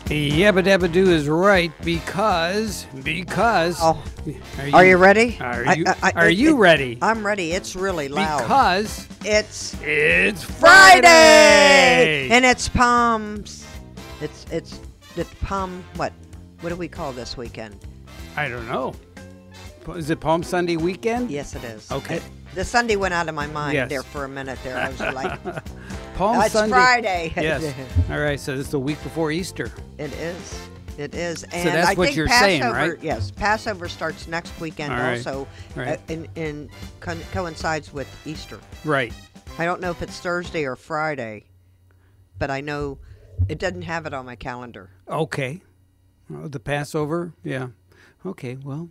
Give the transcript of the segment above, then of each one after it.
Yabba Dabba Doo is right because. Oh, are you ready? Are you ready? I'm ready. It's really loud. Because it's Friday, and it's Palms. It's Palm. What do we call this weekend? I don't know. Is it Palm Sunday weekend? Yes, it is. Okay. The Sunday went out of my mind Yes. there for a minute. There, I was like, Palm it's Sunday. Friday. Yes. All right. So this is the week before Easter. It is. It is. And So that's I what think you're Passover, saying, right? Yes. Passover starts next weekend All right. also, Right. and coincides with Easter. Right. I don't know if it's Thursday or Friday, but I know it doesn't have it on my calendar. Okay. The Passover. Yeah. Okay. Well,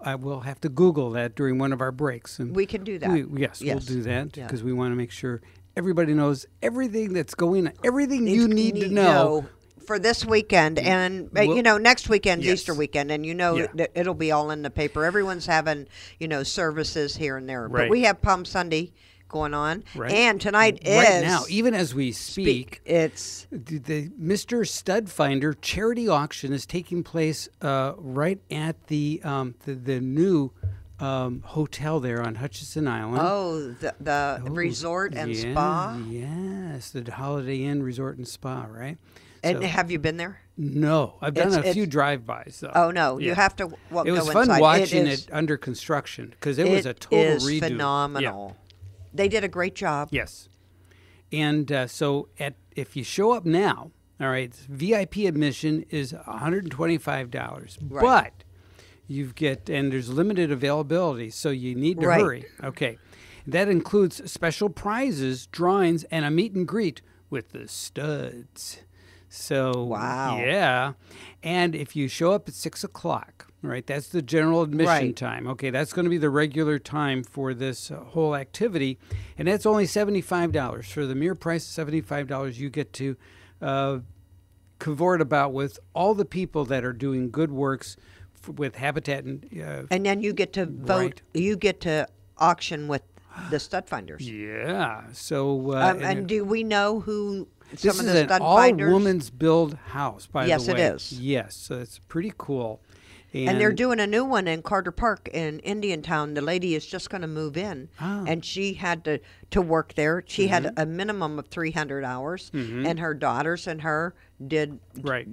I will have to Google that during one of our breaks. And We can do that. Yes, we'll do that Yeah. because we want to make sure everybody knows everything that's going on, everything you need to know. For this weekend, and next weekend's Yes. Easter weekend, and Yeah. that it'll be all in the paper. Everyone's having services here and there, Right. but we have Palm Sunday going on, Right. and tonight is Right now, even as we speak, it's the Mr. Stud Finder charity auction is taking place right at the new hotel there on Hutchinson Island. the resort and spa. Yes, the Holiday Inn Resort and Spa, right? And So- have you been there? No, I've done a It's- few drive-bys though. Oh no, you Yeah. have to It was go fun inside. watching is- it under construction because it was a total is redo. phenomenal. They did a great job. Yeah. Yes, and so if you show up now, all right, VIP admission is $125, Right. but and there's limited availability, so you need to Right. hurry. Okay, that includes special prizes, drawings, and a meet and greet with the studs. So Wow. yeah, and if you show up at 6 o'clock, right, that's the general admission Right. time. Okay, that's going to be the regular time for this whole activity, and that's only $75. For the mere price of $75, you get to cavort about with all the people that are doing good works with Habitat And then you get to vote. Right. You get to auction with the stud finders. yeah. So And do we know who this some is of the an stud finders? all-women's build house, by Yes, the it way. is. Yes, so it's pretty cool. And they're doing a new one in Carter Park in Indiantown. The lady is just going to move in, Oh. and she had to work there. She had a minimum of 300 hours, and her daughters and her Right.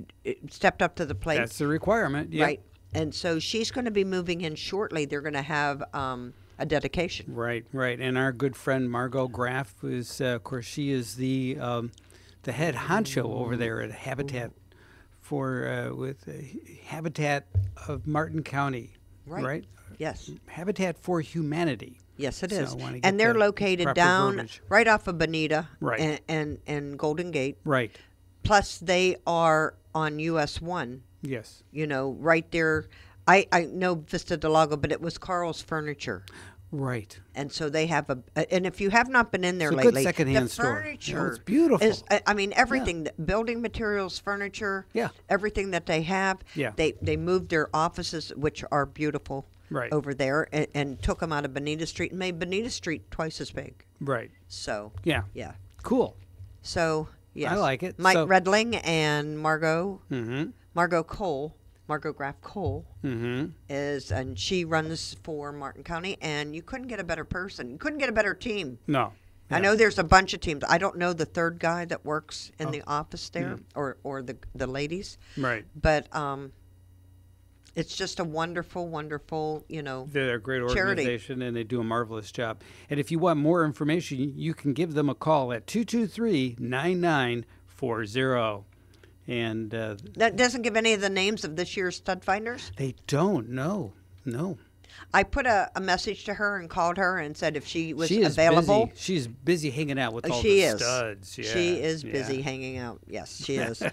stepped up to the plate. That's the requirement. Yeah. Right. And so she's going to be moving in shortly. They're going to have a dedication. Right, right. And our good friend Margot Graff is, of course, she is the head honcho over there at Habitat Habitat of Martin County. Right. Yes. Habitat for Humanity. Yes, it So is. I wanna get And they're the located proper down verbiage. right off of Bonita Right. and Golden Gate. Right. Plus, they are on US 1, Yes. right there. I know Vista del Lago, but it was Carl's Furniture. Right. And so they have and if you have not been in there It's a good lately, secondhand the store. furniture No, it's beautiful. is, I mean, everything, the building materials, furniture, Yeah. everything that they have. Yeah. They moved their offices, which are beautiful, Right. over there, and took them out of Bonita Street and made Bonita Street twice as big. Right. So Yeah. yeah. Cool. So yes, I like it. Mike So- Redling and Margot Mm-hmm. Margot Graff Cole Mm-hmm. and she runs for Martin County, and you couldn't get a better person. You couldn't get a better team. No. I know there's a bunch of teams. I don't know the third guy that works in Oh. the office there, or the ladies, Right. but it's just a wonderful, wonderful, They're a great charity. organization, and they do a marvelous job. And if you want more information, you can give them a call at 223-9940. And That doesn't give any of the names of this year's stud finders. they don't know. No. I put a message to her and called her and said if she was She is available. busy. She's busy hanging out with all She the is. studs. Yeah. She is yeah. busy hanging out. Yes, she is.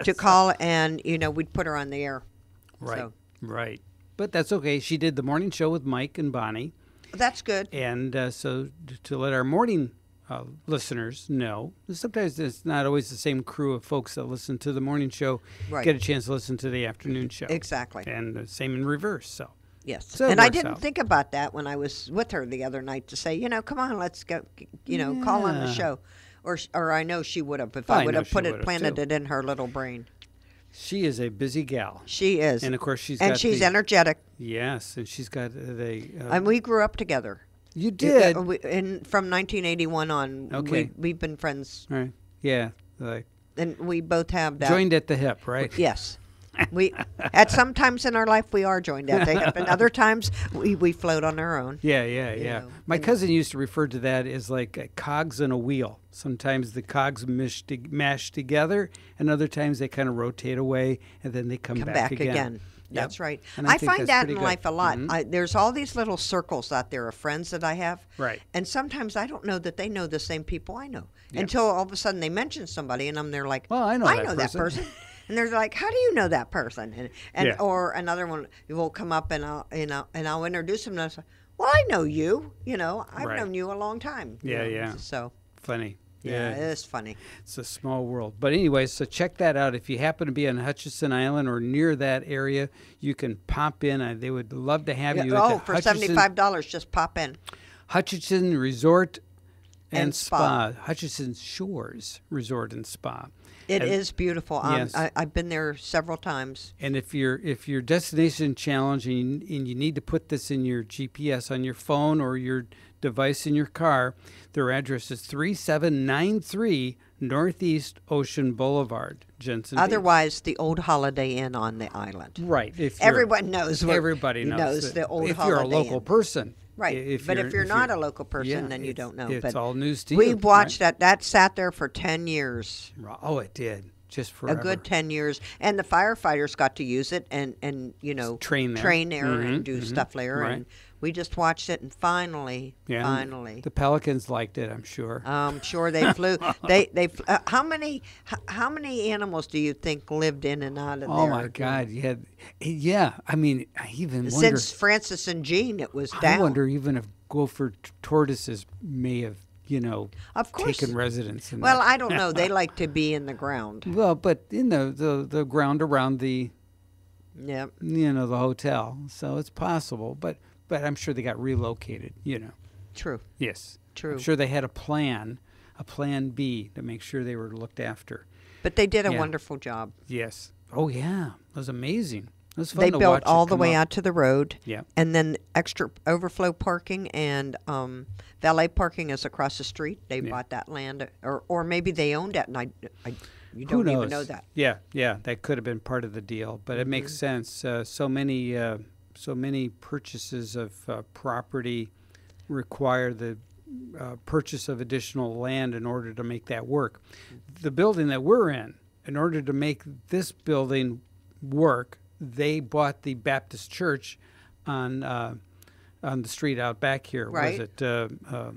To call, and we'd put her on the air. Right. So Right. But that's okay. She did the morning show with Mike and Bonnie. that's good. And so to let our morning listeners know, sometimes it's not always the same crew of folks that listen to the morning show Right. get a chance to listen to the afternoon show. Exactly. And same in reverse. So Yes. So it and I works didn't out. think about that when I was with her the other night to say, come on, let's go, call on the Yeah. show. Or I know she would have if I I would know have she put would've, planted too. it in her little brain. She is a busy gal. She is. And of course, she's energetic. Yes, and she's got the. And we grew up together. You did. From 1981 on. Okay. We've been friends. All right. Yeah. Like and we both have that. Joined at the hip, right? Yes. We at some times in our life we are joined at the hip, and other times we float on our own. Yeah. know, My cousin used to refer to that as like cogs in a wheel. Sometimes the cogs mash together, and other times they kind of rotate away, and then they come back again. That's right. And I think find that's that pretty in good. life a lot. Mhm. There's all these little circles out there of friends that I have. Right. And sometimes I don't know that they know the same people I know Yeah. until all of a sudden they mention somebody, and I'm there like, Well, I know that that person." person. And they're like, how do you know that person? And Yeah. or another one will come up and I'll introduce them and I'll say, well, I know you. I've Right. known you a long time. Yeah, yeah. So Funny. yeah, it is funny. It's a small world. But anyway, so check that out. If you happen to be on Hutchinson Island or near that area, you can pop in. They would love to have you. Oh, at the for Hutchinson- $75, just pop in. Hutchinson Resort And Spa. Hutchinson Shores Resort and Spa. It And- is beautiful. Yes. I've been there several times. And if your destination challenge and you need to put this in your GPS on your phone or your device in your car, their address is 3793 Northeast Ocean Boulevard, Jensen Beach. Otherwise, the old Holiday Inn on the island. Right. If you're- Everyone knows. Everybody knows the old if Holiday you're a local Inn. person. Right. But if you're not a local person, yeah, then you it's- don't know. It's But all news to you. we watched that. That sat there for 10 years. Oh, it did. Just forever. A good 10 years. And the firefighters got to use it and Train there. train there Mhm, and do mhm, stuff there. right. And we just watched it, and finally, The Pelicans liked it, I'm sure. I'm sure they flew. How many animals do you think lived in and out of there? Oh my God! Yeah. I mean, I even wonder. Since Francis and Jean, it was down. I wonder even if gopher tortoises may have, Of course. taken residence in Well, that. I don't know. They like to be in the ground. Well, but in the ground around the Yeah. the hotel, so it's possible. But I'm sure they got relocated. True. Yes. True. I'm sure they had a plan B to make sure they were looked after. But they did a Yeah. wonderful job. Yes. Oh yeah, it was amazing. It was fun They to built watch it all the come way up. out to the road. Yeah. And then extra overflow parking and valet parking is across the street. They bought that land, or maybe they owned it, and you Who don't knows? even know that. Yeah, that could have been part of the deal, but it makes sense. So many purchases of property require the purchase of additional land in order to make that work. The building that we're in order to make this building work, they bought the Baptist church on the street out back here. Right. Was it?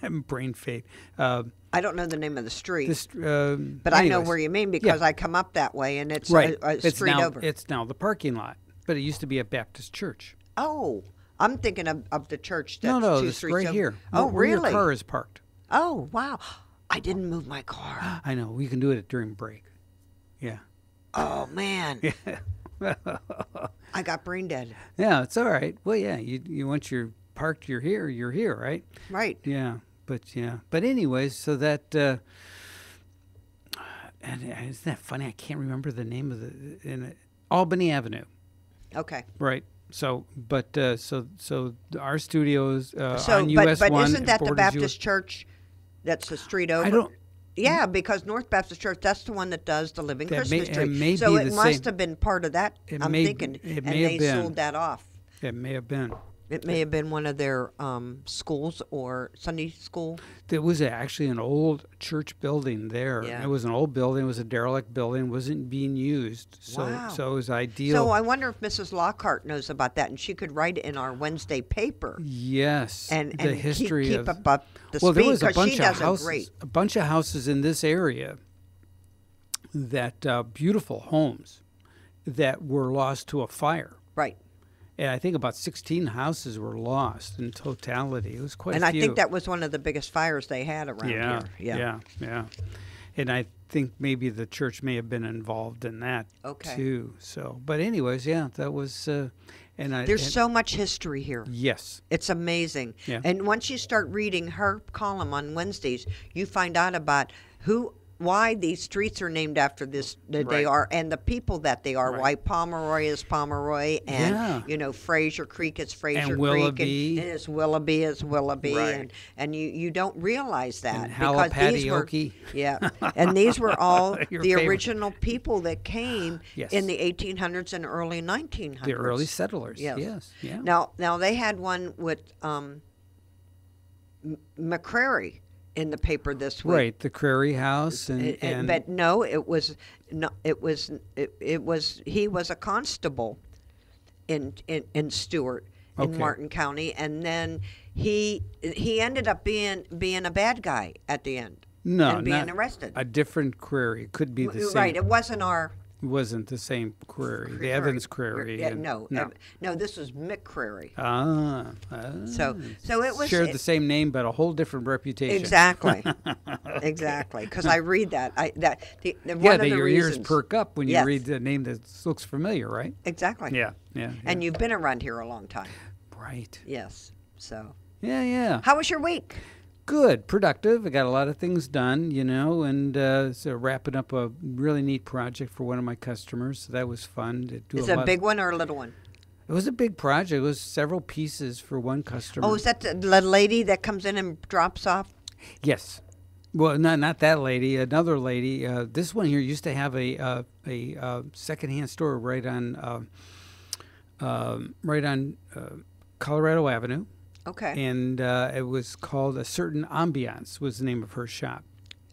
I'm brain fade. I don't know the name of the street, but I know anyways. where you mean because I come up that way, and it's Right. a It's street now, over. It's now the parking lot, but it used to be a Baptist church. Oh, I'm thinking of the church that's No, two this streets right over. here. Oh, where really? your car is parked. Oh, wow. I didn't move my car. I know. We can do it during break. Yeah. Oh, man. I got brain dead. Yeah, it's all right. Well, yeah, you once you're parked, you're here, right? Right. Yeah, but anyways, so that and isn't that funny? I can't remember the name of Albany Avenue, Okay. right? So, but so our studios So, on US but 1 isn't that the borders Baptist church that's the street over? I don't. Yeah, because North Baptist Church, that's the one that does the Living That may- Christmas it tree. may So be it the must same. have been part of that, It I'm may- thinking. it And may have they been. sold that off. It may have been. It may have been one of their schools or Sunday school. There was actually an old church building there. Yeah. It was an old building. It was a derelict building. Wasn't being used. So Wow. so it was ideal. So I wonder if Mrs. Lockhart knows about that, and she could write it in our Wednesday paper yes. and the history keep of up the well, speed there was a because she bunch of does houses. a great. bunch of houses in this area that beautiful homes that were lost to a fire. Right. And I think about 16 houses were lost in totality. It was quite And a I few. think that was one of the biggest fires they had around yeah, here. yeah. And I think maybe the church may have been involved in that Okay. too. So, but anyways, yeah, that was. There's so much history here. Yes. It's amazing. Yeah. And once you start reading her column on Wednesdays, you find out about who why these streets are named after this that they Right. are, and the people that they are. Right. Why Pomeroy is Pomeroy, and Yeah. you know Fraser Creek is Fraser And Creek, Willoughby. and it's Willoughby is Willoughby, Right. and you don't realize that And because these were Halapadioke. yeah, and these were all Your the favorite. original people that came Yes. in the 1800s and early 1900s. The early settlers. Yes. Yes. Yeah. Now they had one with McCrary in the paper this week. Right. The Crary House and But no, it was no, it was he was a constable in Stewart in Okay. Martin County, and then he ended up being a bad guy at the end. no, and being not arrested. a different Crary. It could be the same. Right, it wasn't our It wasn't the same Crary. The Evans Crary. Yeah, and- no, no, this was McCrary. So it was shared the same name, but a whole different reputation. exactly, exactly. Because I read that the Yeah, one of the your ears reasons, perk up when you Yes. read the name that looks familiar, right? exactly. Yeah, yeah. And you've been around here a long time. Right. Yes. So, Yeah, yeah. how was your week? Good, productive. I got a lot of things done, and so wrapping up a really neat project for one of my customers. So that was fun to do. Is it a big one or a little one? It was a big project. It was several pieces for one customer. Oh, is that the lady that comes in and drops off? Yes. Well, not that lady. Another lady. This one here used to have a secondhand store right on Colorado Avenue, Okay. and it was called A Certain Ambiance. Was the name of her shop.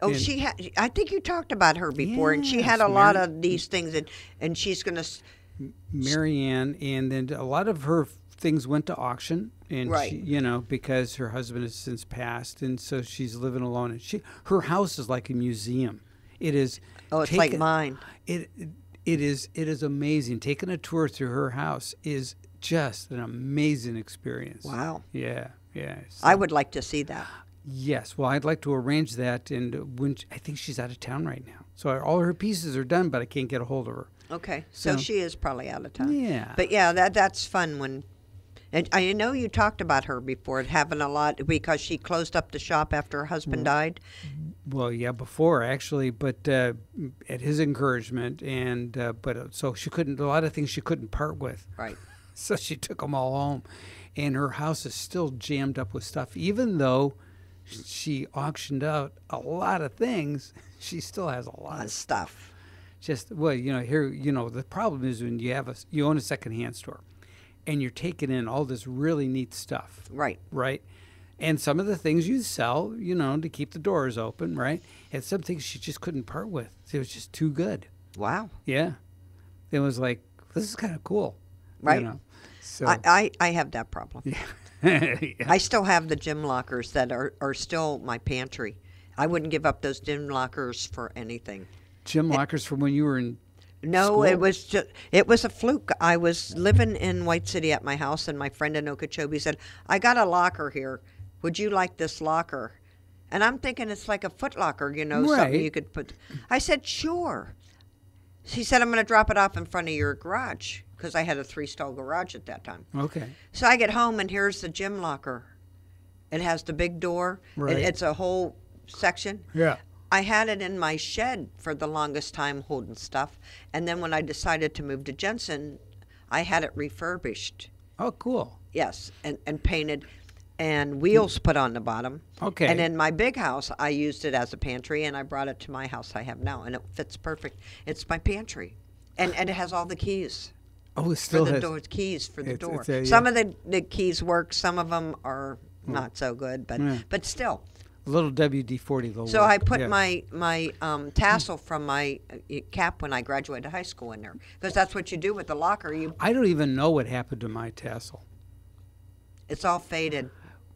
Oh, and- she had. I think you talked about her before, and she Yes, had a lot Mary- of these things, and she's gonna. Marianne, and then a lot of her things went to auction, and Right. she, because her husband has since passed, and so she's living alone, and her house is like a museum. It is. Oh, it's like mine. It is amazing. Taking a tour through her house is just an amazing experience. Wow. Yeah, yeah. I So- would like to see that. Yes, well, I'd like to arrange that, and I think she's out of town right now, so all her pieces are done, but I can't get a hold of her. Okay, so So- she is probably out of town. Yeah. But yeah, that's fun when. And I know you talked about her before having a lot because she closed up the shop after her husband died. Well, yeah, before actually, but at his encouragement, and so she couldn't. A lot of things she couldn't part with, Right. so she took them all home, and her house is still jammed up with stuff. Even though she auctioned out a lot of things, she still has a A lot lot of of stuff. just here. The problem is when you own a secondhand store, and you're taking in all this really neat stuff. Right. Right? And some of the things you sell, to keep the doors open, right? And some things she just couldn't part with. It was just too good. Wow. Yeah. It was like, this is kind of cool. Right. So, I have that problem. yeah. I still have the gym lockers that are still my pantry. I wouldn't give up those gym lockers for anything. Gym lockers from when you were in No, school? it was a fluke. I was living in White City at my house, and my friend in Okeechobee said, "I got a locker here. Would you like this locker?" And I'm thinking it's like a foot locker, something Right. you could put. I said, "Sure." She said, "I'm going to drop it off in front of your garage," because I had a 3-stall garage at that time. Okay. So I get home, and here's the gym locker. It has the big door. Right. It's a whole section. Yeah. I had it in my shed for the longest time holding stuff. And then when I decided to move to Jensen, I had it refurbished. Oh, cool. Yes, and painted and wheels put on the bottom. Okay. And in my big house, I used it as a pantry, and I brought it to my house I have now, and it fits perfect. It's my pantry. And it has all the keys. Oh, it For still the has. door, keys for the It's- door. it's a- Some yeah. of the keys work, some of them are not so good, Yeah. but still. A little WD-40 will So work. I put Yeah. my tassel from my cap when I graduated high school in there, because that's what you do with the locker. I don't even know what happened to my tassel. It's all faded.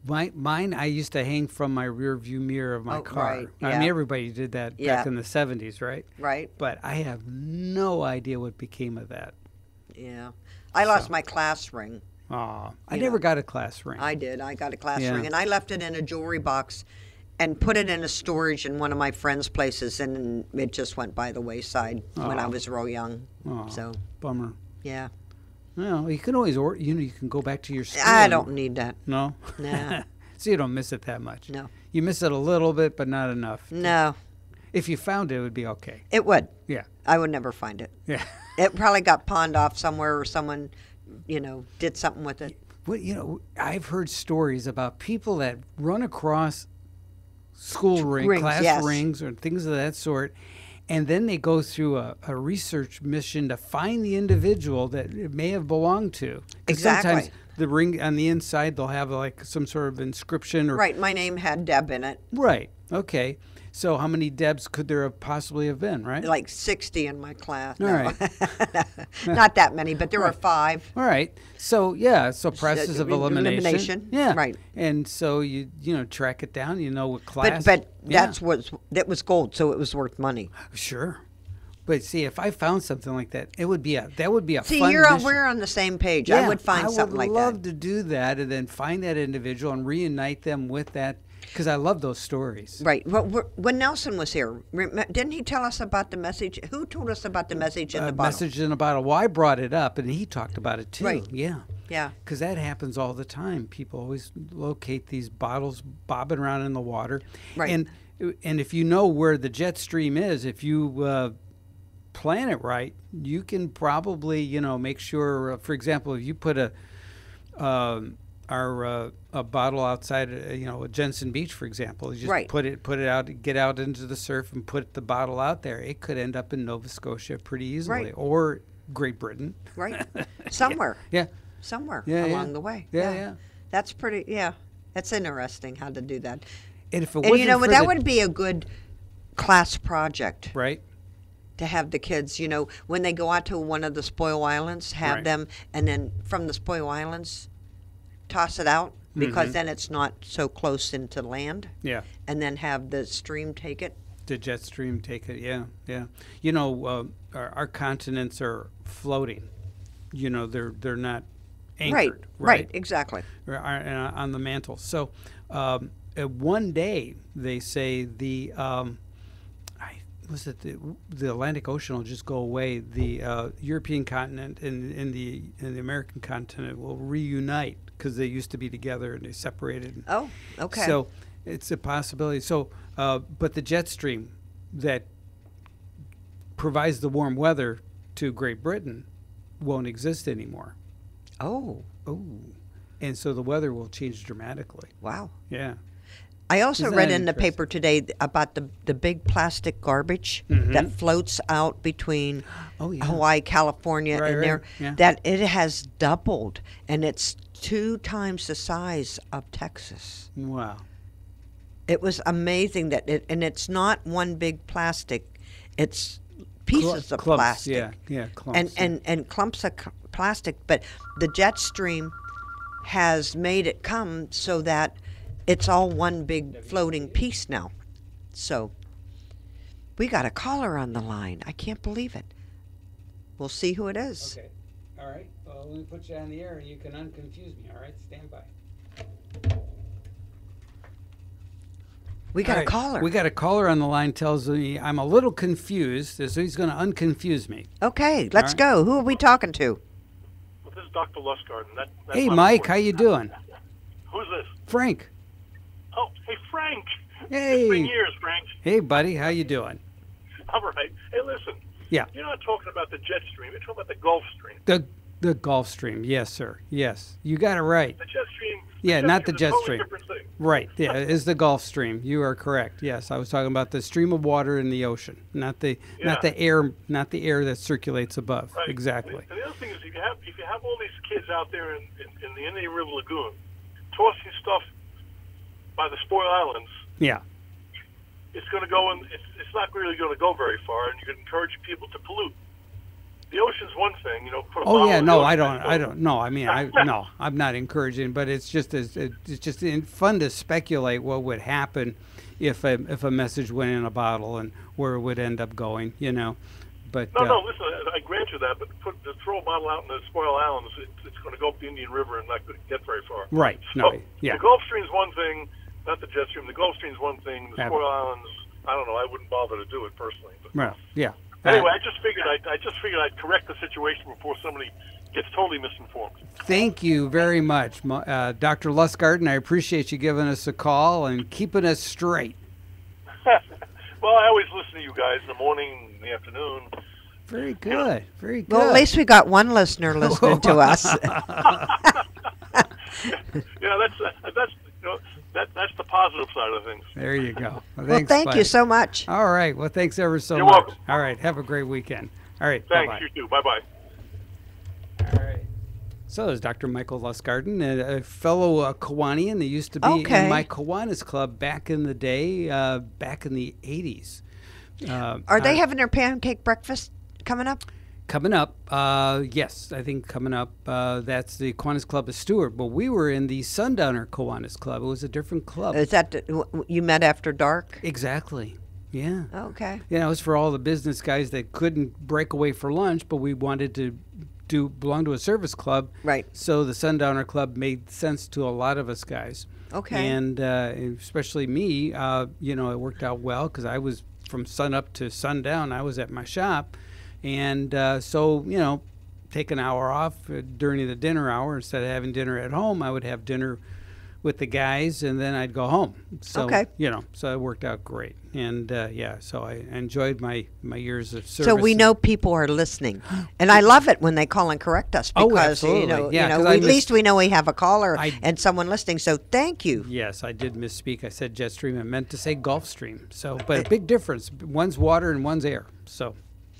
Mine, I used to hang from my rear view mirror of my Oh, car. right, I yeah. mean, everybody did that Yeah. back in the 70s, right? Right? But I have no idea what became of that. Yeah. I lost So. my class ring. Aw, I You never know. got a class ring. I did. I got a class Yeah. ring, and I left it in a jewelry box and put it in a storage in one of my friends' places, and it just went by the wayside when I Aw. was real young. Aw, So, bummer. yeah. Well, you can always order. You can go back to your store. I and- don't need that. No. Nah. So you don't miss it that much. No. You miss it a little bit, but not enough. No. If you found it, it would be okay. It would. Yeah. I would never find it. Yeah. It probably got pawned off somewhere, or someone, did something with it. Well, I've heard stories about people that run across school Rings, class yes. rings or things of that sort, and then they go through a research mission to find the individual that it may have belonged to. 'Cause Exactly. sometimes the ring on the inside, they'll have like some sort of inscription. Or, Right. My name had Deb in it. Right. Okay. So how many Debs could there have possibly have been, right? Like 60 in my class. All right. Not that many, but there were 5. All right. So yeah. So process of elimination. Yeah. Right. And so you track it down. You know what class. But Yeah. that was gold, so it was worth money. Sure. But see, if I found something like that, that would be a See, fun mission. we're on the same page. Yeah, I would find something like I that. would love to do that and then find that individual and reunite them with that, because I love those stories. Right. Well, when Nelson was here, didn't he tell us about the message? Who told us about the message in the bottle? Message in a bottle. Well, I brought it up, and he talked about it too. Right. Yeah. Yeah. Because that happens all the time. People always locate these bottles bobbing around in the water. Right. And if you know where the jet stream is, if you plan it right, you can probably make sure. For example, if you put a bottle outside, at Jensen Beach, for example, you just Right. put it out, get out into the surf, and put the bottle out there. It could end up in Nova Scotia pretty easily, Right. or Great Britain. Right. Somewhere. Yeah. Somewhere Yeah, along yeah. the way. Yeah. That's pretty. Yeah. That's interesting how to do that. And if it And wasn't for that the- would be a good class project. right. To have the kids, when they go out to one of the spoil islands, have Right. them, and then from the spoil islands, toss it out, because then it's not so close into land, Yeah. and then have the stream take it. The jet stream take it. Yeah. Our continents are floating. They're not anchored. Right, exactly. On the mantle. So one day they say the Atlantic Ocean will just go away. The European continent and the American continent will reunite, because they used to be together and they separated. Oh, okay. So it's a possibility. So, but the jet stream that provides the warm weather to Great Britain won't exist anymore. Oh, And so the weather will change dramatically. wow. Yeah. I also Isn't read that in the paper today about the big plastic garbage that floats out between Oh, yeah. Hawaii, California, Right, and right, there, yeah. that it has doubled, and it's 2 times the size of Texas. Wow. It was amazing and it's not one big plastic; it's pieces of Clumps, plastic. Yeah, clumps. and clumps of plastic. But the jet stream has made it come so that it's all one big floating piece now. So we got a caller on the line. I can't believe it. We'll see who it is. Okay. All right. Well, let me put you on the air and you can unconfuse me. All right. Stand by. We got All a right, caller. We got a caller on the line. Tells me I'm a little confused, so he's going to unconfuse me. Okay, let's right. go. Who are we talking to? Well, this is Dr. Lustgarten. That's Hey, my Mike, report. how you doing? Who's this? Frank. Oh, hey, Frank. Hey. It's been years, Frank. Hey, buddy, how you doing? All right. Hey, listen. Yeah. You're not talking about the jet stream. You're talking about the Gulf Stream. The Gulf Stream. Yes, sir. Yes, you got it right. The jet stream. Yeah, not the is a jet totally stream. different thing. Right. Yeah, it's the Gulf Stream. You are correct. Yes, I was talking about the stream of water in the ocean, not the air that circulates above. Right. Exactly. And the other thing is, if you have all these kids out there in the Indian River Lagoon tossing stuff by the spoil islands, Yeah. it's going to go in. It's not really going to go very far, and you can encourage people to pollute. The ocean's one thing, put a Oh bottle yeah, in no, the I ocean. don't. No, I mean, no, I'm not encouraging, but it's just fun to speculate what would happen if a message went in a bottle and where it would end up going, But No, listen, I grant you that, but to throw a bottle out in the spoil islands, it's going to go up the Indian River and not going to get very far. Right. So No. Yeah. the Gulf Stream's one thing, not the jet stream. The Gulf Stream's one thing. The Yeah. spoil islands, I don't know. I wouldn't bother to do it personally. But Well, yeah. anyway, I just figured I'd correct the situation before somebody gets totally misinformed. Thank you very much, Dr. Lustgarten. I appreciate you giving us a call and keeping us straight. Well, I always listen to you guys in the morning, in the afternoon. Very good. Very good. Well, at least we got one listener listening to us. That's the positive side of things. There you go. Well, Well, thanks, thank you Spike. so much. All right. Well, thanks ever so You're much. welcome. All right. Have a great weekend. All right. Thanks, Bye-bye. you too. Bye-bye. All right. So there's Dr. Michael Lustgarten, a fellow Kiwanian that used to be Okay. in my Kiwanis Club back in the day, back in the 80s. Are they having their pancake breakfast coming up? Coming up, yes, I think coming up, that's the Kiwanis Club of Stewart. But we were in the Sundowner Kiwanis Club. It was a different club. Is that you met after dark? Exactly. Yeah. Okay. You know, it was for all the business guys that couldn't break away for lunch, but we wanted to belong to a service club. Right. So the Sundowner Club made sense to a lot of us guys. Okay. And especially me, you know, it worked out well because I was from sun up to sundown. I was at my shop. And so, you know, take an hour off during the dinner hour. Instead of having dinner at home, I would have dinner with the guys, and then I'd go home. So, Okay. you know, so it worked out great. And, yeah, so I enjoyed my years of service. So we know people are listening, and I love it when they call and correct us Oh, because absolutely. Yeah, 'cause at least we know we have a caller I- and someone listening. So thank you. Yes, I did misspeak. I said jet stream. I meant to say Gulf Stream. So, but a big difference. One's water and one's air. So,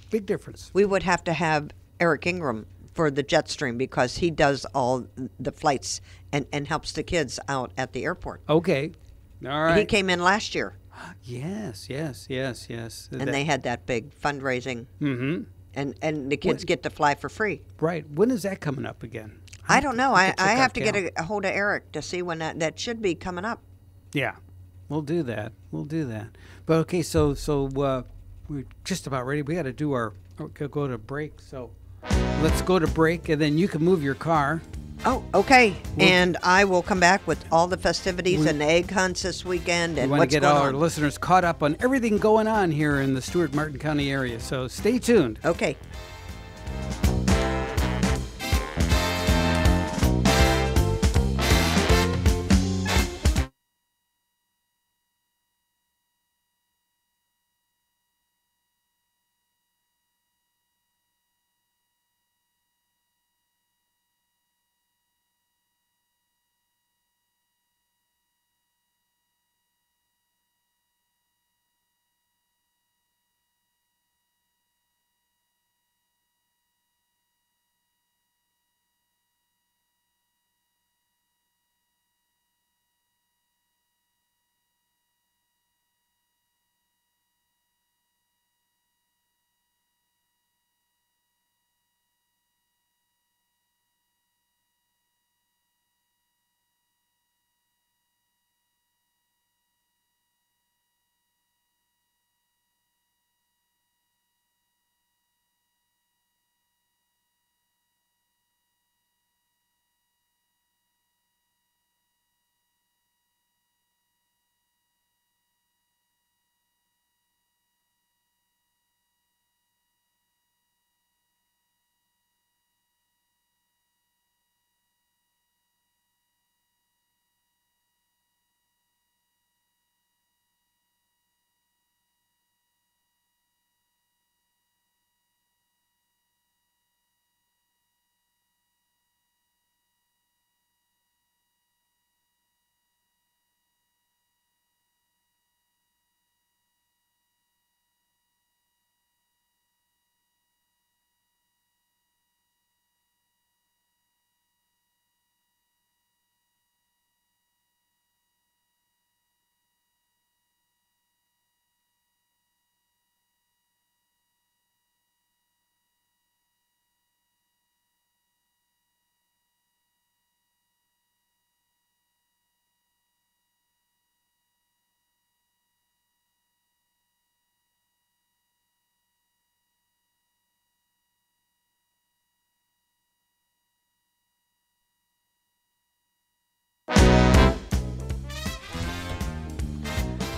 big difference. We would have to have Eric Ingram for the jet stream because he does all the flights and helps the kids out at the airport. Okay. All right. He came in last year, Yes. and they had that big fundraising, Mm-hmm. and the kids get to fly for free. Right. When is that coming up again? I don't know. I check our have to get calendar. a hold of Eric to see when that should be coming up. Yeah, we'll do that. But okay, so we're just about ready. We got to do our go to break. So let's go to break, and then you can move your car. Oh, okay. And I will come back with all the festivities and the egg hunts this weekend We and want to what's get going all our on. listeners caught up on everything going on here in the Stewart Martin County area. So stay tuned. Okay.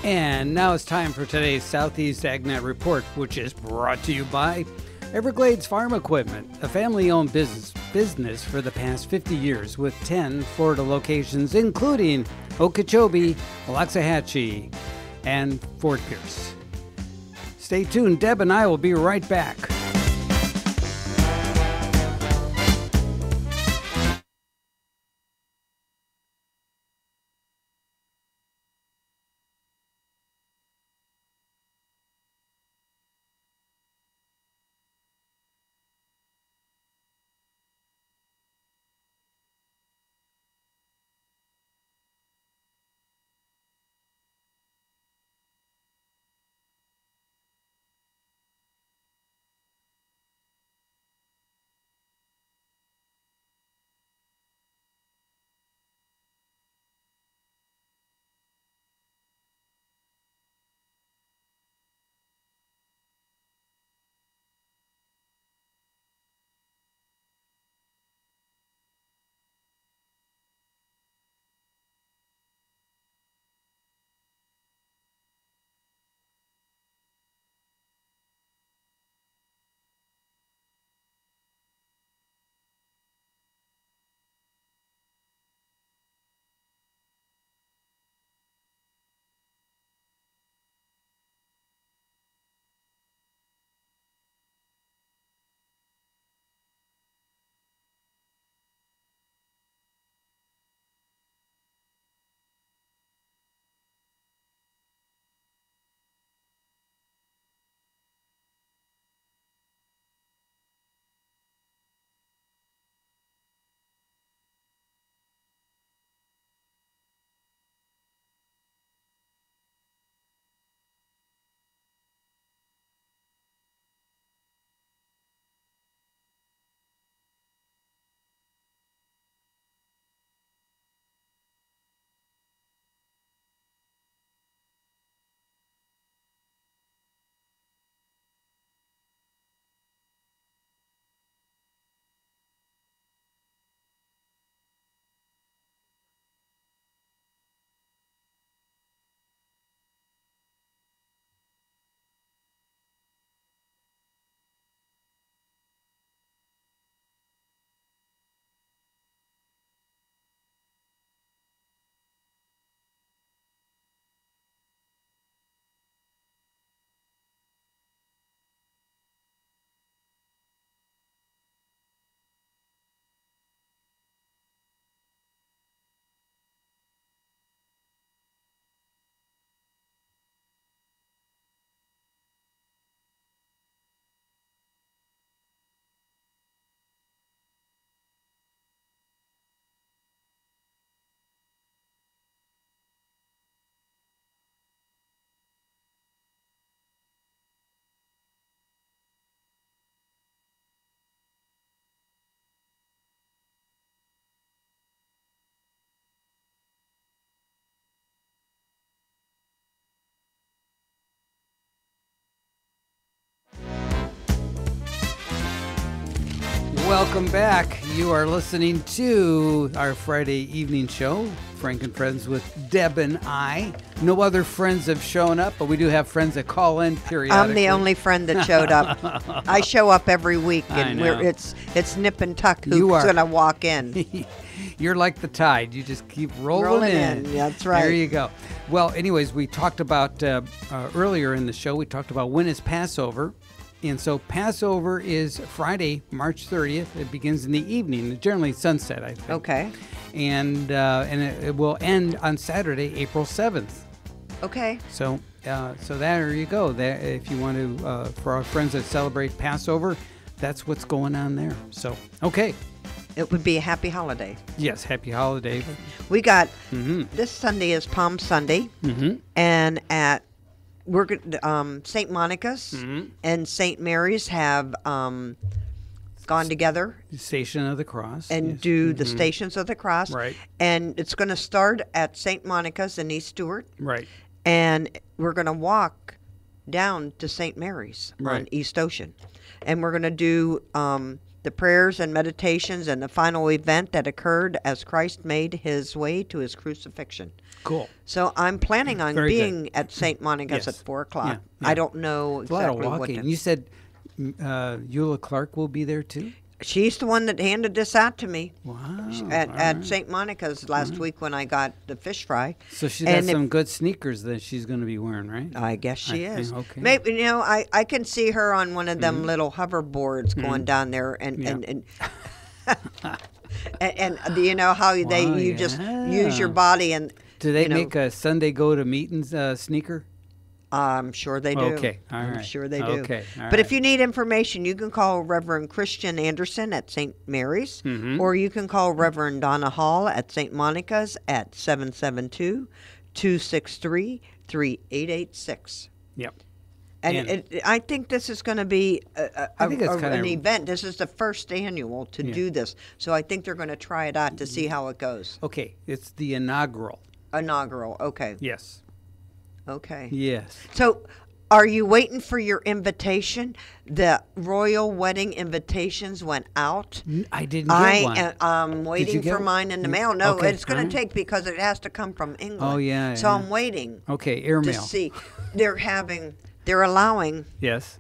And now it's time for today's Southeast AgNet Report, which is brought to you by Everglades Farm Equipment, a family-owned business for the past 50 years with 10 Florida locations, including Okeechobee, Waxahachie, and Fort Pierce. Stay tuned. Deb and I will be right back. Welcome back. You are listening to our Friday evening show, Frank and Friends with Deb and I. No other friends have shown up, but we do have friends that call in periodically. I'm the only friend that showed up. I show up every week, and I know. it's nip and tuck who's You are. going to walk in. You're like the tide. You just keep rolling in. That's right. There you go. Well, anyways, we talked about earlier in the show, we talked about when is Passover. And so Passover is Friday, March 30th. It begins in the evening, generally sunset, I think. Okay. And it will end on Saturday, April 7th. Okay. So there you go. There, if you want to, for our friends that celebrate Passover, that's what's going on there. So, okay. It would be a happy holiday. Yes, happy holiday. We got, this Sunday is Palm Sunday, and at St. Monica's and St. Mary's have gone together. The Station of the Cross. And do the Stations of the Cross. Right. And it's going to start at St. Monica's in East Stewart. Right. And we're going to walk down to St. Mary's on Right. East Ocean. And we're going to do the prayers and meditations and the final event that occurred as Christ made his way to his crucifixion. Cool. So I'm planning on Very being at St. Monica's Yes. at 4 o'clock. Yeah, yeah. I don't know It's a lot exactly of what walking. to... You said Eula Clark will be there too? She's the one that handed this out to me Wow. at all right. St. Monica's last week when I got the fish fry. So she's got And if- some good sneakers that she's going to be wearing, right? I guess she I is. think- okay. Maybe I can see her on one of them little hoverboards going down there and Yeah. and you know how Wow, you just use your yeah. body and Do they you know, make a Sunday go to meetings sneaker? I'm sure they do. Okay, all I'm right. sure they do. Okay, all but if right. you need information, you can call Reverend Christian Anderson at St. Mary's, Mm-hmm. or you can call Reverend Donna Hall at St. Monica's at 772-263-3886. Yep. And And- I think this is going to be I think it's an kinda- event. This is the first annual to Yeah. do this. So I think they're going to try it out to see how it goes. Okay, it's the inaugural. Inaugural. Okay. Yes. Okay. Yes. So are you waiting for your invitation? The royal wedding invitations went out. I didn't get one. I'm waiting get for mine in the mail. No, okay, it's going alright. to take because it has to come from England. Oh, yeah, So yeah. I'm waiting Okay, to airmail. see. They're allowing Yes.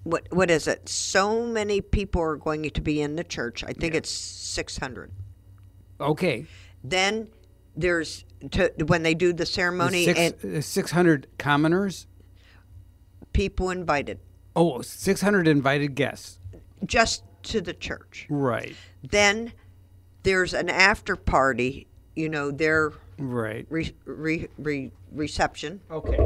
what is it? So many people are going to be in the church. I think it's 600. Okay. Then there's when they do the ceremony and 600 commoners. people invited Oh, 600 invited guests. just to the church. Right. Then there's an after party. You know, their Right. reception. Okay.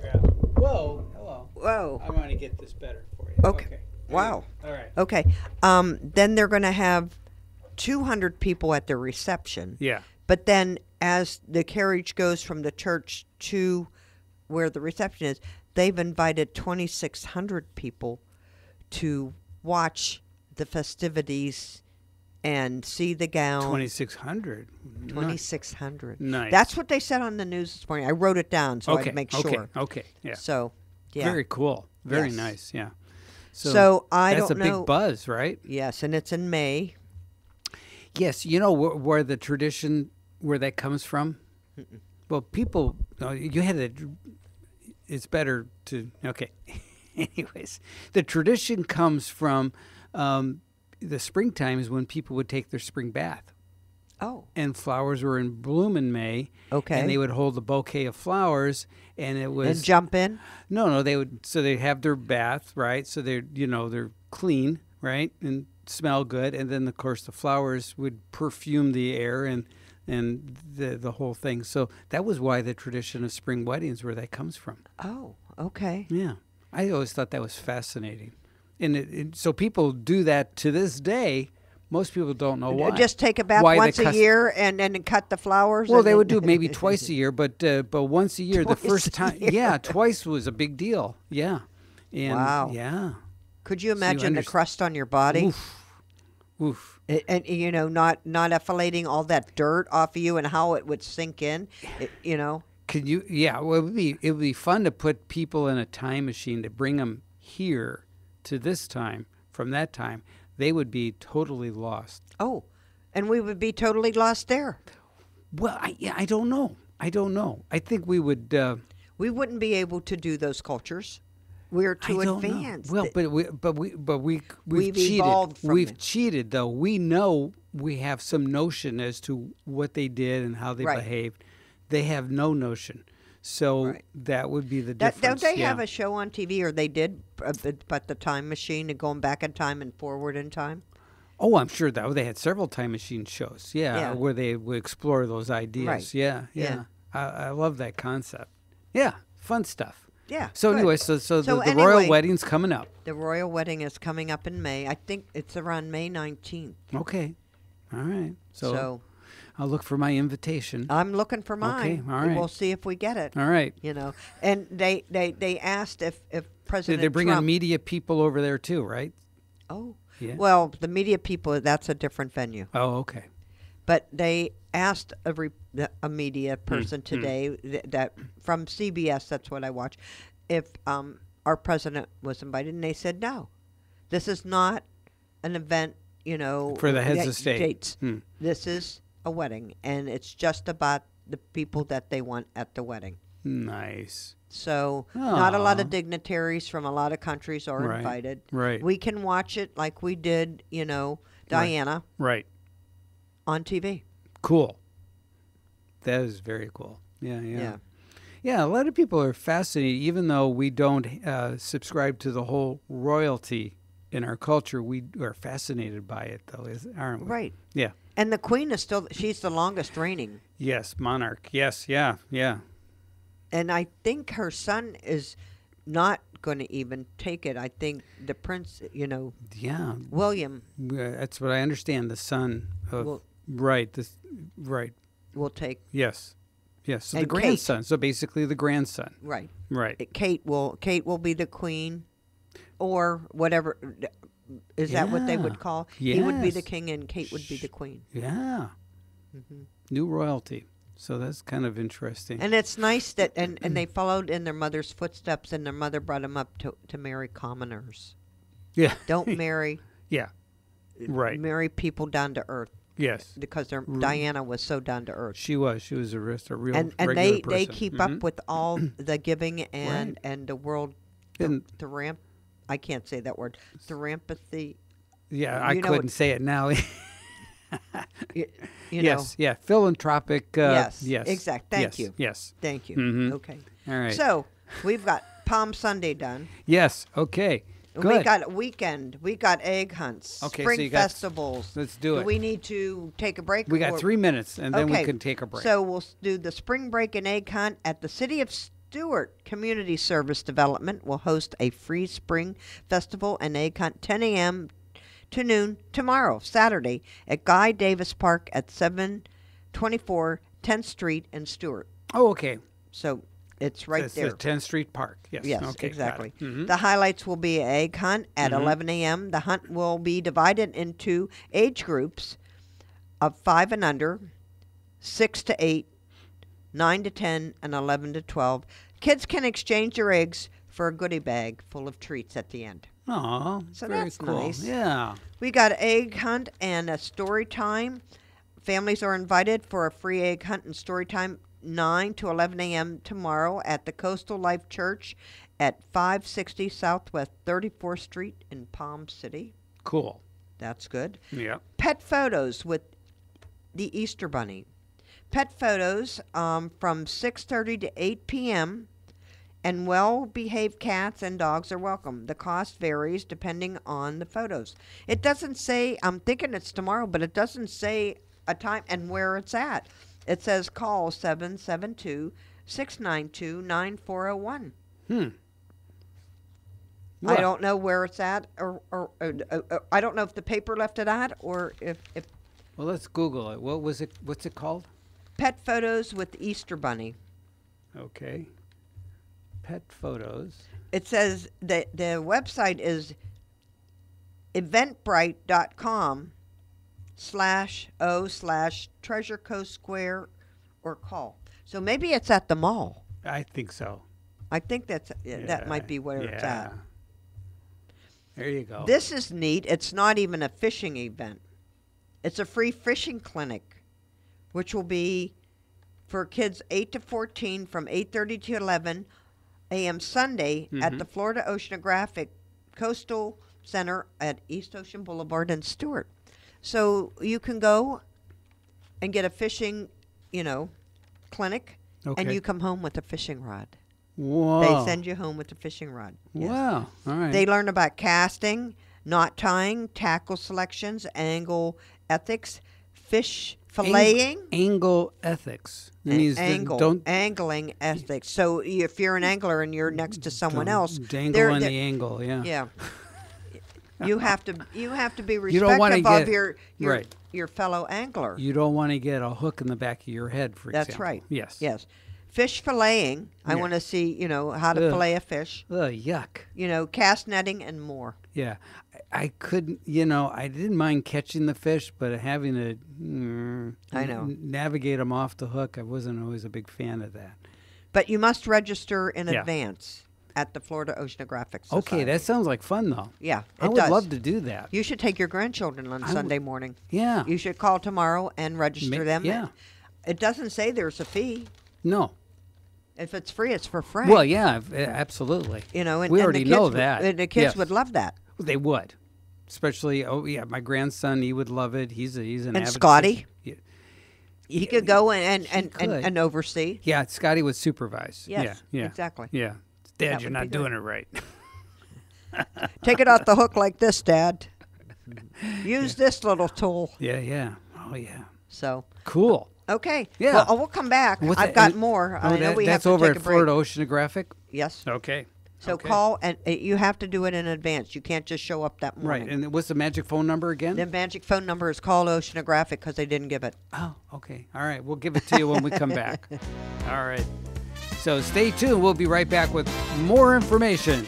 Yeah. Whoa. Hello. Whoa. I want to get this better for you. Okay. Wow. All right. Okay. Then they're going to have 200 people at the reception. Yeah. But then as the carriage goes from the church to where the reception is, they've invited 2,600 people to watch the festivities and see the gown. 2,600. 2,600. Nice. That's what they said on the news this morning. I wrote it down so Okay. I'd make Okay. sure. Okay. Yeah. So, yeah. Very cool. Very Yes. nice. Yeah. So I that's don't a big know- buzz, right? Yes, and it's in May. Yes. You know where the tradition where that comes from? Well, people, you had to. It's better to okay. Anyways, the tradition comes from the springtime is when people would take their spring bath. Oh. And flowers were in bloom in May. Okay. And they would hold a bouquet of flowers, and it was And jump in? No, they would. So they'd have their bath, right? So they're clean, right, and smell good, and then of course the flowers would perfume the air and the whole thing. So that was why the tradition of spring weddings, where that comes from. Oh, okay. Yeah, I always thought that was fascinating, and so people do that to this day. Most people don't know why. Just take a bath Why the once a year and then cut the flowers? Well, and they then- would do maybe twice a year, but once a year. The Twice first a time, year. yeah, twice was a big deal. Yeah, and Wow. yeah. Could you So you imagine the crust on your body? Oof. Oof. And you know, not effilating all that dirt off of you and how it would sink in, you know. Could you? Yeah. Well, it would be fun to put people in a time machine to bring them here to this time from that time. They would be totally lost. Oh, and we would be totally lost there. Well, I don't know. I don't know. I think we would. We wouldn't be able to do those cultures. We're too I don't advanced. know. Well, we've We've cheated. evolved from We've it. cheated though. We know we have some notion as to what they did and how they Right. behaved. They have no notion. So Right. that would be the Don't difference. they yeah. have a show on TV, or they did, but the time machine and going back in time and forward in time? Oh, I'm sure that they had several time machine shows. Yeah, Yeah. where they would explore those ideas. Right. Yeah, Yeah. yeah. I love that concept. Yeah, fun stuff. Yeah. So good. anyway, so the anyway, royal wedding's coming up. The royal wedding is coming up in May. I think it's around May 19th. Okay, all right. So I'll look for my invitation. I'm looking for mine. all right. We'll see if we get it. All right. You know, and they asked if President They bring in Trump. media people over there too, right? Oh, Yeah. well, the media people, that's a different venue. Oh, okay. But they asked a media person today that from CBS, that's what I watch, if our president was invited, and they said no. This is not an event, you know, For the heads that of state. dates. Hmm. This is a wedding, and it's just about the people that they want at the wedding. Nice. So not a lot Aw. of dignitaries from a lot of countries are Right, invited. right. We can watch it like we did, Diana Right. on TV. Cool. That is very cool. Yeah, yeah. Yeah. Yeah, a lot of people are fascinated, even though we don't subscribe to the whole royalty in our culture. We are fascinated by it, though, aren't we? Right. Yeah. And the queen is she's the longest reigning. Yes, monarch. Yes, yeah, yeah. And I think her son is not going to even take it. I think the prince, Yeah, William, that's what I understand. The son of will right, right. will take. Yes, yes. So the And Kate. grandson. So basically, the grandson. Right. Right. Kate will be the queen, or whatever. Is that what they Yeah. would call? He would be the Yes. king, and Kate would be the queen. Yeah. New royalty. So that's kind of interesting. And it's nice that and they followed in their mother's footsteps, and their mother brought them up to marry commoners. Yeah. Don't marry Yeah. Right. marry people down to earth, Yes. because Diana was so down to earth. She was. She was a real And regular they person. keep Mhm. up with all the giving Right. and the world And- I can't say that word. Therampathy. Yeah, I you know couldn't what- say it now. You Yes. Yeah. Philanthropic. Yes, Yes. exact. Thank yes, you. Yes. Thank you. Mhm. Okay. All right. So we've got Palm Sunday done. Yes. Okay. And Good. we got a weekend. We got egg hunts. Okay, so Spring you got- festivals. let's do it. we need to take a break? We got or- 3 minutes, and then we Okay, can take a break. So we'll do the spring break and egg hunt at the City of Stewart Community Service Development. Will host a free spring festival and egg hunt 10 a.m. to noon tomorrow, Saturday, at Guy Davis Park at 724 10th Street in Stewart. oh, okay. So it's right It's there. the 10th Street Park. Yes. Yes, Okay. exactly. Got it. Mhm. The highlights will be egg hunt at 11 a.m. The hunt will be divided into age groups of 5 and under, 6 to 8, 9 to 10, and 11 to 12. Kids can exchange their eggs for a goodie bag full of treats at the end. Aw, So very that's cool. nice. Yeah. We got egg hunt and a story time. Families are invited for a free egg hunt and story time 9 to 11 a.m. tomorrow at the Coastal Life Church at 560 Southwest 34th Street in Palm City. Cool. That's good. Yeah. Pet photos with the Easter Bunny. Pet photos from 6:30 to 8 p.m. and well-behaved cats and dogs are welcome. The cost varies depending on the photos. It doesn't say, I'm thinking it's tomorrow, but it doesn't say a time and where it's at. It says call 772-692-9401. I Well, don't know where it's at, or I don't know if the paper left it at, or if Well, let's Google it. What was it? What's it called? pet photos with the Easter Bunny. Okay. Pet photos. It says that the website is eventbrite.com/o/Treasure Coast Square or call. So maybe it's at the mall. I think so. I think that might be where it's at. There you go. This is neat. It's not even a fishing event. It's a free fishing clinic, which will be for kids 8 to 14 from 8:30 to 11 a.m. Sunday at the Florida Oceanographic Coastal Center at East Ocean Boulevard in Stewart. So you can go and get a fishing, clinic, and Okay. you come home with a fishing rod. Whoa. They send you home with a fishing rod. Yes. Wow. All right. They learn about casting, knot tying, tackle selections, angle ethics, fish filleting, Angle ethics. It means that angling ethics. So if you're an angler and you're next to someone don't else, dangle on the angle. Yeah. yeah, you have to be You don't wanna respectful of get- your right. your fellow angler. You don't want to get a hook in the back of your head, for That's example. right. Yes. Yes. Fish filleting. I Yeah. want to see, how to Ugh. fillet a fish. Ugh, yuck. Cast netting and more. Yeah. I couldn't, I didn't mind catching the fish, but having to I know. navigate them off the hook, I wasn't always a big fan of that. But you must register in Yeah. advance at the Florida Oceanographic Society. Okay, that sounds like fun, though. Yeah, I it would does. love to do that. You should take your grandchildren on Sunday morning. Yeah. You should call tomorrow and register them. Yeah. It doesn't say there's a fee. No. If it's free, it's for free. Well, yeah, absolutely. You know, and we and already the kids know would- that. And the kids Yes. would love that. They would, especially. Oh yeah, my grandson, he would love it. He's an And avid Scotty? Yeah. He could go and could. and oversee. Yeah, Scotty would supervise. Yes, yeah, exactly. Yeah, Dad, That you're would not be good. doing it right. Take it off the hook like this, Dad. Use this little tool. Yeah. Oh yeah. So, Cool. okay. Yeah. Well, we'll come back. What's I've that- got and- more. Oh, I know we have that's to over take at a break. Florida Oceanographic. Yes. Okay. So Okay. call, and you have to do it in advance. You can't just show up that Right. morning. And what's the magic phone number again? The magic phone number is call Oceanographic because they didn't give it. Oh, okay. All right. We'll give it to you when we come back. All right. So stay tuned. We'll be right back with more information.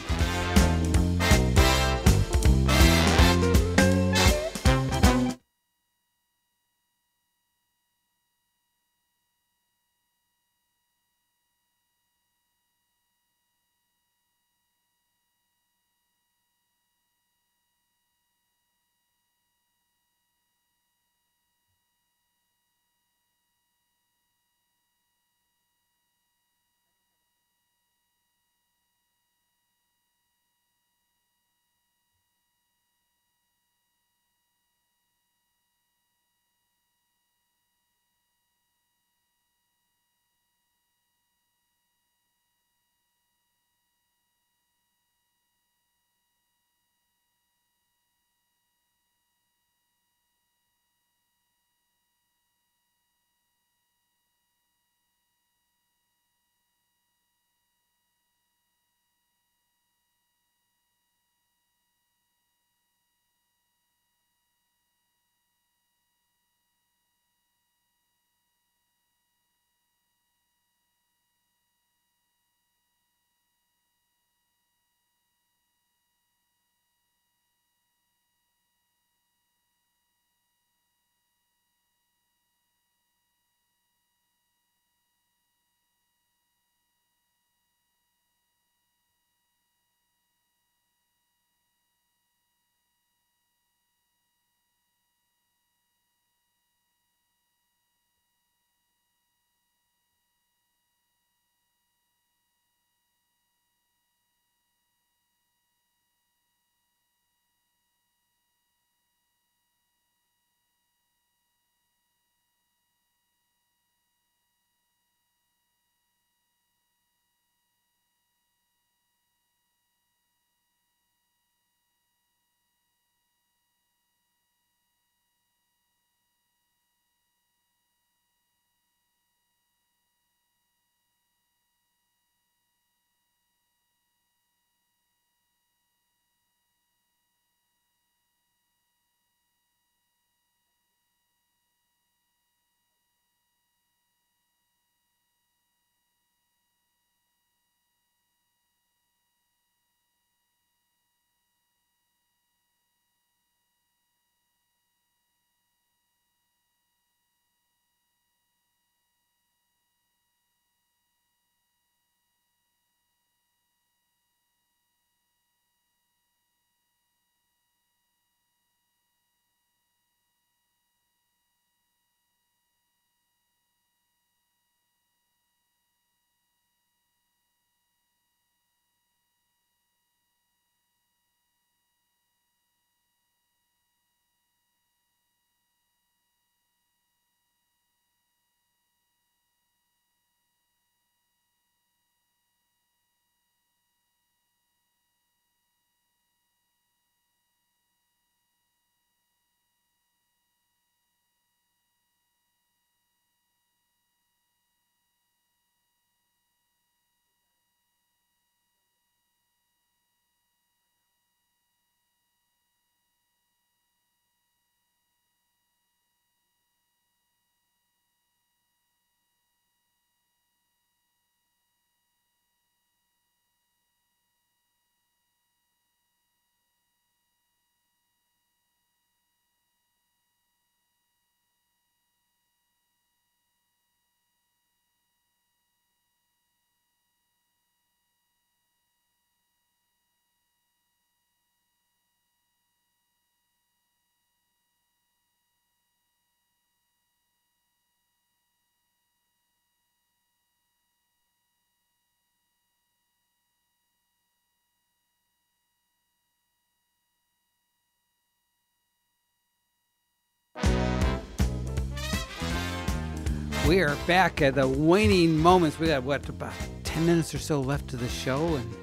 We are back at the waning moments. We got, what, about 10 minutes or so left of the show. And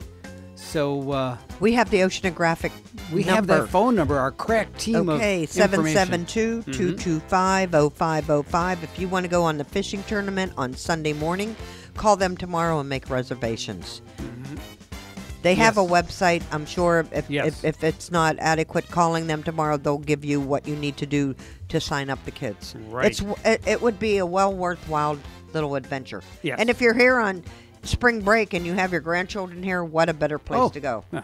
so we have the oceanographic we number. have that phone number, our crack team of Okay, information. 772-225-0505. If you want to go on the fishing tournament on Sunday morning, call them tomorrow and make reservations. They have a website. I'm sure if it's not adequate, calling them tomorrow, they'll give you what you need to do to sign up the kids. Right. It would be a well worthwhile little adventure. Yes. And if you're here on spring break and you have your grandchildren here, what a better place to go. Yeah.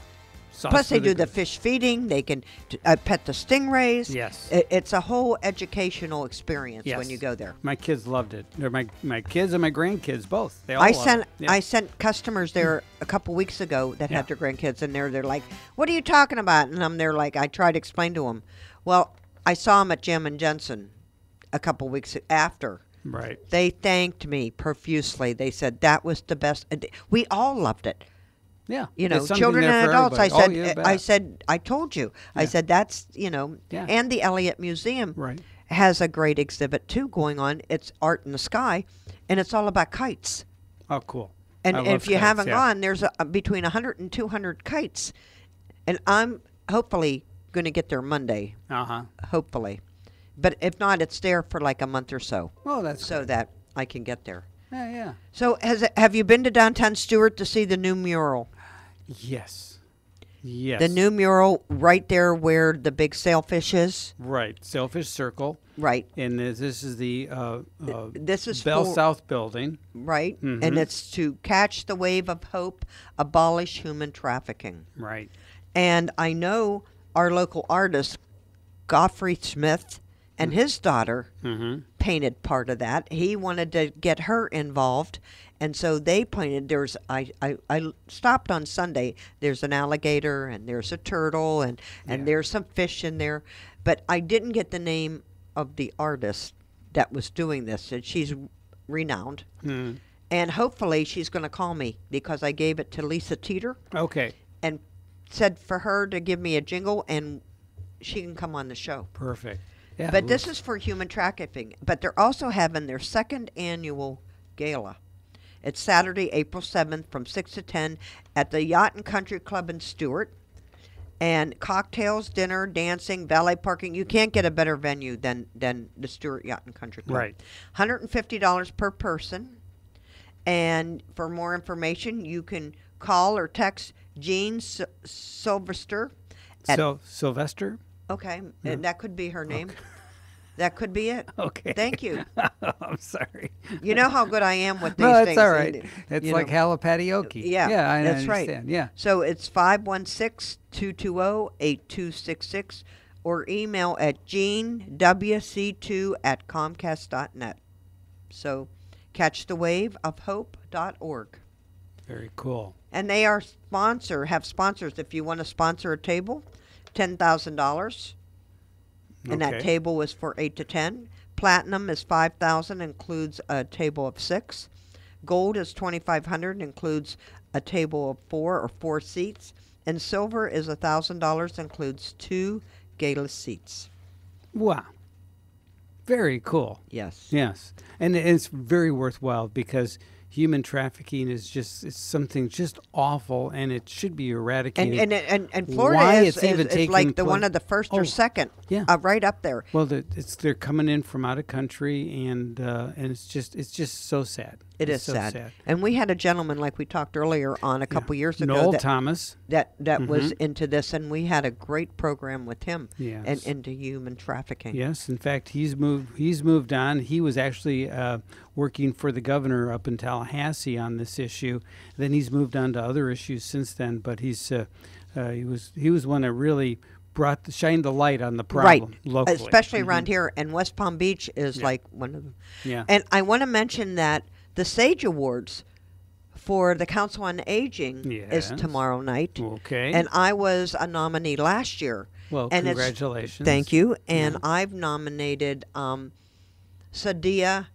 Plus, they do the fish feeding. They can pet the stingrays. Yes. It's a whole educational experience when you go there. My kids loved it. They're my kids and my grandkids both. They all loved it. Yeah. I sent customers there a couple weeks ago that had their grandkids, and they're like, "What are you talking about?" And I'm there like, I tried to explain to them. Well, I saw them at Jim and Jensen a couple weeks after. Right. They thanked me profusely. They said that was the best. We all loved it. Yeah. You know, There's something children there and for adults. everybody. I told you. I said that's, and the Elliott Museum has a great exhibit too going on. It's Art in the Sky, and it's all about kites. Oh, cool. And I love if you kites, haven't gone, there's between 100 and 200 kites, and I'm hopefully going to get there Monday. Hopefully, but if not, it's there for like a month or so. Oh, that's so that I can get there. Yeah. So have you been to downtown Stewart to see the new mural? Yes. Yes. The new mural right there where the big sailfish is. Right. Sailfish Circle. Right. And this is the this is Bell South building. Right. And it's to catch the wave of hope, abolish human trafficking. Right. And I know our local artist, Godfrey Smith, and his daughter painted part of that. He wanted to get her involved, and so they painted. I stopped on Sunday. There's an alligator, and there's a turtle, and there's some fish in there, but I didn't get the name of the artist that was doing this, and she's renowned. And hopefully she's going to call me because I gave it to Lisa Teeter. Okay. And said for her to give me a jingle, and she can come on the show. Perfect. Yeah, but this is for human trafficking. But they're also having their second annual gala. It's Saturday, April 7th from 6 to 10 at the Yacht and Country Club in Stewart. And cocktails, dinner, dancing, valet parking. You can't get a better venue than the Stewart Yacht and Country Club. Right. $150 per person. And for more information, you can call or text Jean Sylvester. Sylvester? Okay, and that could be her name. Okay. That could be it. Okay. Thank you. I'm sorry. You know how good I am with these no, things. No, it's all right. It's like halapatioke. Yeah, I that's understand. Right. Yeah. So it's 516-220-8266 or email at genewc2@comcast.net. So catch the wave of hope.org. Very cool. And they have sponsors. If you want to sponsor a table, $10,000, and that table is for 8 to 10. Platinum is $5,000, includes a table of 6. Gold is $2,500, includes a table of 4 seats, and silver is $1,000, includes 2 gala seats. Wow, very cool. Yes, and it's very worthwhile because human trafficking is it's something just awful, and it should be eradicated. And Florida is like one of the first or second, right up there. Well, they're coming in from out of country, and it's just so sad. It is sad. And we had a gentleman, like we talked earlier on a couple years ago, Noel Thomas, that was into this, and we had a great program with him and into human trafficking. Yes, in fact, he's moved on. He was actually working for the governor up in Tallahassee on this issue. Then he's moved on to other issues since then. But he was one that really shined the light on the problem locally, especially around here. And West Palm Beach is like one of them. Yeah. And I want to mention that the Sage Awards for the Council on Aging is tomorrow night. Okay. And I was a nominee last year. Well, and congratulations. Thank you. And I've nominated Sadia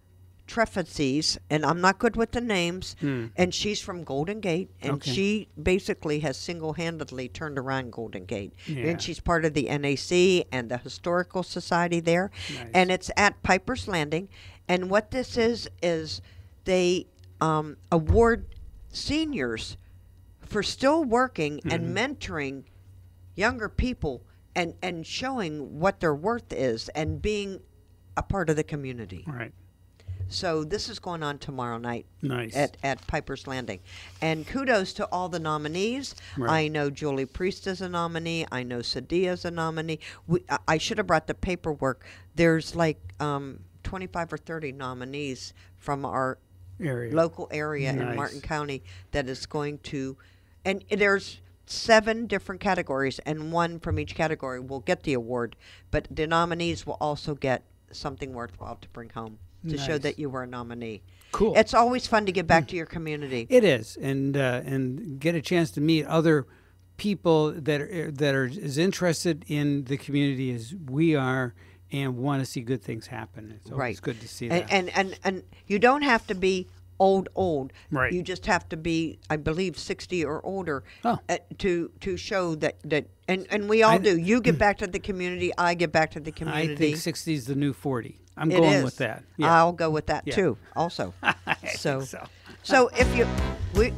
Trefetsis, and I'm not good with the names, and she's from Golden Gate, and she basically has single-handedly turned around Golden Gate. Yeah. And she's part of the NAC and the Historical Society there, Nice. and it's at Piper's Landing. And what this is they award seniors for still working and mentoring younger people and showing what their worth is and being a part of the community. Right. So this is going on tomorrow night Nice. at Piper's Landing. And kudos to all the nominees. Right. I know Julie Priest is a nominee. I know Sadia is a nominee. I should have brought the paperwork. There's like 25 or 30 nominees from our Area. local area Nice. in Martin County that is going to, and there's 7 different categories, and one from each category will get the award, but the nominees will also get something worthwhile to bring home to show Nice. that you were a nominee. Cool. It's always fun to give back to your community. It is, and get a chance to meet other people that are as interested in the community as we are, and want to see good things happen. It's always Right. good to see that. And you don't have to be old. Right. You just have to be, I believe, 60 or older to show that and we all do. You give back to the community. I give back to the community. I think 60 is the new 40. I'm It going is. with that. Yeah. I'll go with that Yeah. too. Also, I think so. so if you,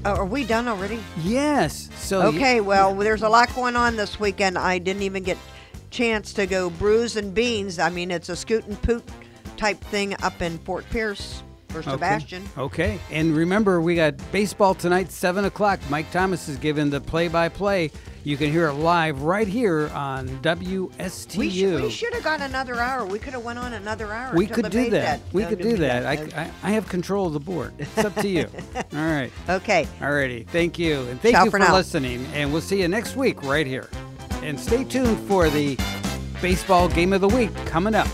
are we done already? Yes. So Okay. Well, there's a lot going on this weekend. I didn't even get chance to go brews and beans. I mean, it's a scoot and poot type thing up in Fort Pierce for Sebastian. Okay. And remember, we got baseball tonight, 7 o'clock. Mike Thomas is giving the play-by-play. You can hear it live right here on WSTU. We should have got another hour. We could have went on another hour. We until could the do main that. dead. We No, could no, do no, that. no. I have control of the board. It's up to you. All right. Okay. All righty. Thank you. And thank Ciao you for for now. listening. And we'll see you next week right here. And stay tuned for the baseball game of the week coming up.